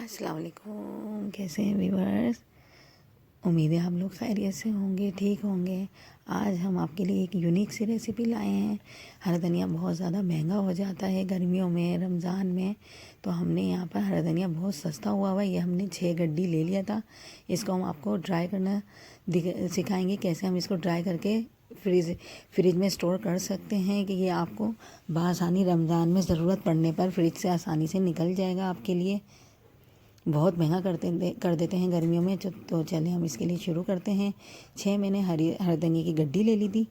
अस्सलाम वालेकुम। कैसे हैं व्यूअर्स? उम्मीद है आप लोग खैरियत से होंगे, ठीक होंगे। आज हम आपके लिए एक यूनिक सी रेसिपी लाए हैं। हरा धनिया बहुत ज़्यादा महंगा हो जाता है गर्मियों में, रमज़ान में, तो हमने यहाँ पर हरा धनिया बहुत सस्ता हुआ है। ये हमने 6 गड्डी ले लिया था। इसको हम आपको ड्राई करना सिखाएंगे, कैसे हम इसको ड्राई करके फ्रिज में स्टोर कर सकते हैं कि ये आपको बआसानी रमज़ान में ज़रूरत पड़ने पर फ्रिज से आसानी से निकल जाएगा आपके लिए। बहुत महंगा कर देते हैं गर्मियों में। तो चले हम इसके लिए शुरू करते हैं। 6 मैंने हरी धनिया की गड्डी ले ली थी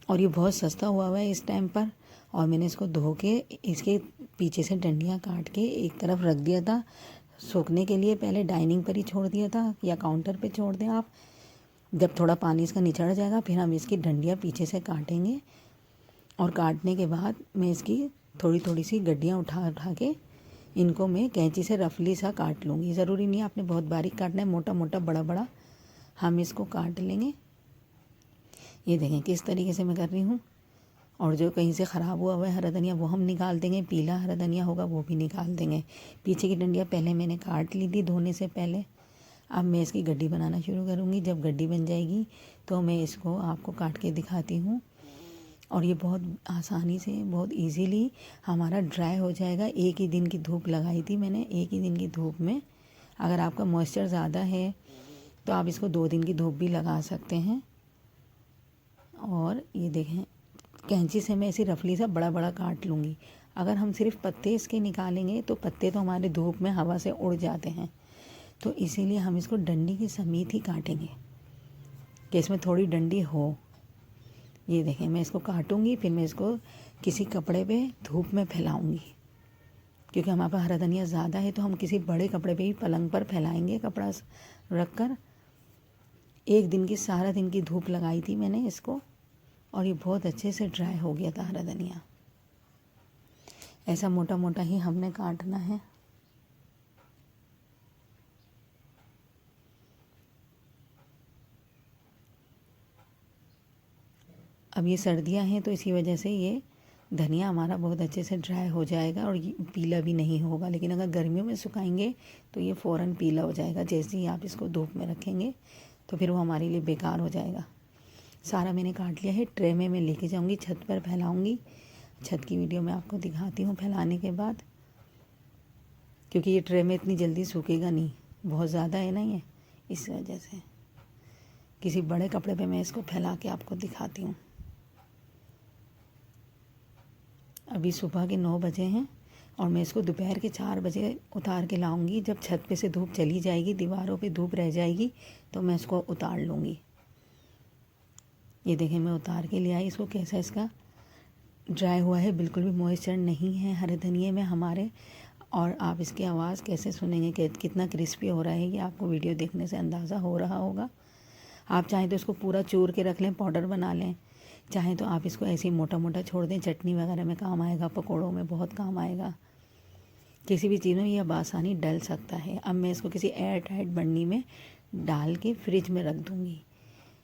और ये बहुत सस्ता हुआ है इस टाइम पर। और मैंने इसको धो के इसके पीछे से डंडियाँ काट के एक तरफ रख दिया था सूखने के लिए। पहले डाइनिंग पर ही छोड़ दिया था या काउंटर पे छोड़ दें आप। जब थोड़ा पानी इसका निचड़ जाएगा फिर हम इसकी डंडियाँ पीछे से काटेंगे और काटने के बाद मैं इसकी थोड़ी थोड़ी सी गड्डियाँ उठा के इनको मैं कैंची से रफली सा काट लूँगी। ज़रूरी नहीं है आपने बहुत बारीक काटना है, मोटा मोटा बड़ा बड़ा हम इसको काट लेंगे। ये देखें किस तरीके से मैं कर रही हूँ। और जो कहीं से ख़राब हुआ है हरा धनिया वो हम निकाल देंगे, पीला हरा धनिया होगा वो भी निकाल देंगे। पीछे की डंडियाँ पहले मैंने काट ली थी धोने से पहले। अब मैं इसकी गड्डी बनाना शुरू करूँगी। जब गड्डी बन जाएगी तो मैं इसको आपको काट के दिखाती हूँ। और ये बहुत आसानी से, बहुत इजीली हमारा ड्राई हो जाएगा। एक ही दिन की धूप लगाई थी मैंने, एक ही दिन की धूप में। अगर आपका मॉइस्चर ज़्यादा है तो आप इसको 2 दिन की धूप भी लगा सकते हैं। और ये देखें कैंची से मैं इसे रफली सा बड़ा बड़ा काट लूँगी। अगर हम सिर्फ पत्ते इसके निकालेंगे तो पत्ते तो हमारे धूप में हवा से उड़ जाते हैं, तो इसीलिए हम इसको डंडी के समेत ही काटेंगे कि इसमें थोड़ी डंडी हो। ये देखें मैं इसको काटूंगी, फिर मैं इसको किसी कपड़े पे धूप में फैलाऊंगी। क्योंकि हमारे पास हरा धनिया ज़्यादा है तो हम किसी बड़े कपड़े पे ही पलंग पर फैलाएंगे कपड़ा रख कर। एक दिन की, सारा दिन की धूप लगाई थी मैंने इसको और ये बहुत अच्छे से ड्राई हो गया था हरा धनिया। ऐसा मोटा मोटा ही हमने काटना है। अब ये सर्दियां हैं तो इसी वजह से ये धनिया हमारा बहुत अच्छे से ड्राई हो जाएगा और ये पीला भी नहीं होगा। लेकिन अगर गर्मियों में सुखाएंगे तो ये फ़ौरन पीला हो जाएगा। जैसे ही आप इसको धूप में रखेंगे तो फिर वो हमारे लिए बेकार हो जाएगा। सारा मैंने काट लिया है। ट्रे में मैं लेके जाऊंगी, छत पर फैलाऊंगी। छत की वीडियो मैं आपको दिखाती हूँ फैलाने के बाद, क्योंकि ये ट्रे में इतनी जल्दी सूखेगा नहीं, बहुत ज़्यादा है ना ये, इस वजह से किसी बड़े कपड़े पे मैं इसको फैला के आपको दिखाती हूँ। अभी सुबह के 9 बजे हैं और मैं इसको दोपहर के 4 बजे उतार के लाऊंगी। जब छत पे से धूप चली जाएगी, दीवारों पे धूप रह जाएगी, तो मैं इसको उतार लूँगी। ये देखें मैं उतार के ले आई इसको। कैसा इसका ड्राई हुआ है, बिल्कुल भी मॉइस्चर नहीं है हरे धनिये में हमारे। और आप इसकी आवाज़ कैसे सुनेंगे कि कितना क्रिस्पी हो रहा है, ये आपको वीडियो देखने से अंदाज़ा हो रहा होगा। आप चाहें तो इसको पूरा चूर के रख लें, पाउडर बना लें। चाहें तो आप इसको ऐसे ही मोटा मोटा छोड़ दें, चटनी वगैरह में काम आएगा, पकौड़ों में बहुत काम आएगा। किसी भी चीज़ में यह बआसानी डल सकता है। अब मैं इसको किसी एयर टाइट बर्नी में डाल के फ्रिज में रख दूँगी।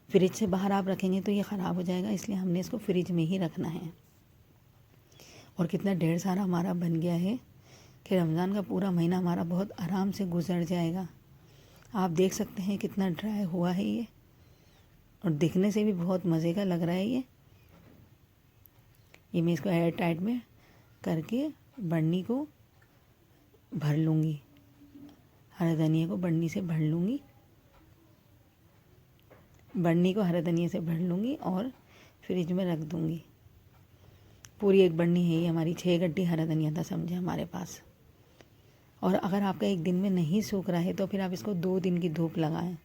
फ्रिज से बाहर आप रखेंगे तो ये ख़राब हो जाएगा, इसलिए हमने इसको फ्रिज में ही रखना है। और कितना ढेर सारा हमारा बन गया है कि रमज़ान का पूरा महीना हमारा बहुत आराम से गुजर जाएगा। आप देख सकते हैं कितना ड्राई हुआ है ये, और दिखने से भी बहुत मज़े का लग रहा है ये मैं इसको एयर टाइट में करके बर्नी को भर लूँगी। हरा धनिया को बर्नी से भर लूँगी, बर्नी को हरा धनिया से भर लूँगी और फ्रिज में रख दूँगी। पूरी एक बर्नी है ये हमारी। 6 गड्डी हरा धनिया था समझे हमारे पास। और अगर आपका एक दिन में नहीं सूख रहा है तो फिर आप इसको 2 दिन की धूप लगाएं।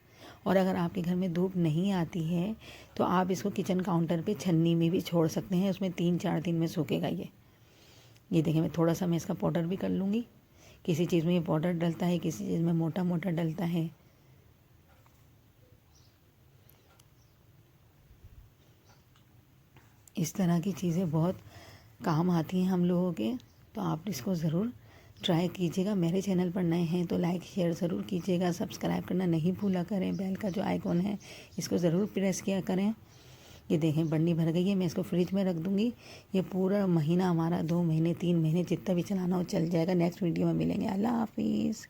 और अगर आपके घर में धूप नहीं आती है तो आप इसको किचन काउंटर पे छन्नी में भी छोड़ सकते हैं, उसमें 3-4 दिन में सूखेगा ये देखिए मैं थोड़ा सा मैं इसका पाउडर भी कर लूँगी। किसी चीज़ में ये पाउडर डलता है, किसी चीज़ में मोटा मोटा डलता है। इस तरह की चीज़ें बहुत काम आती हैं हम लोगों के, तो आप इसको ज़रूर ट्राई कीजिएगा। मेरे चैनल पर नए हैं तो लाइक शेयर ज़रूर कीजिएगा, सब्सक्राइब करना नहीं भूला करें। बेल का जो आइकॉन है इसको ज़रूर प्रेस किया करें। ये देखें बर्नी भर गई है, मैं इसको फ्रिज में रख दूँगी। ये पूरा महीना हमारा 2 महीने 3 महीने जितना भी चलाना हो चल जाएगा। नेक्स्ट वीडियो में मिलेंगे। अल्लाह हाफिज़।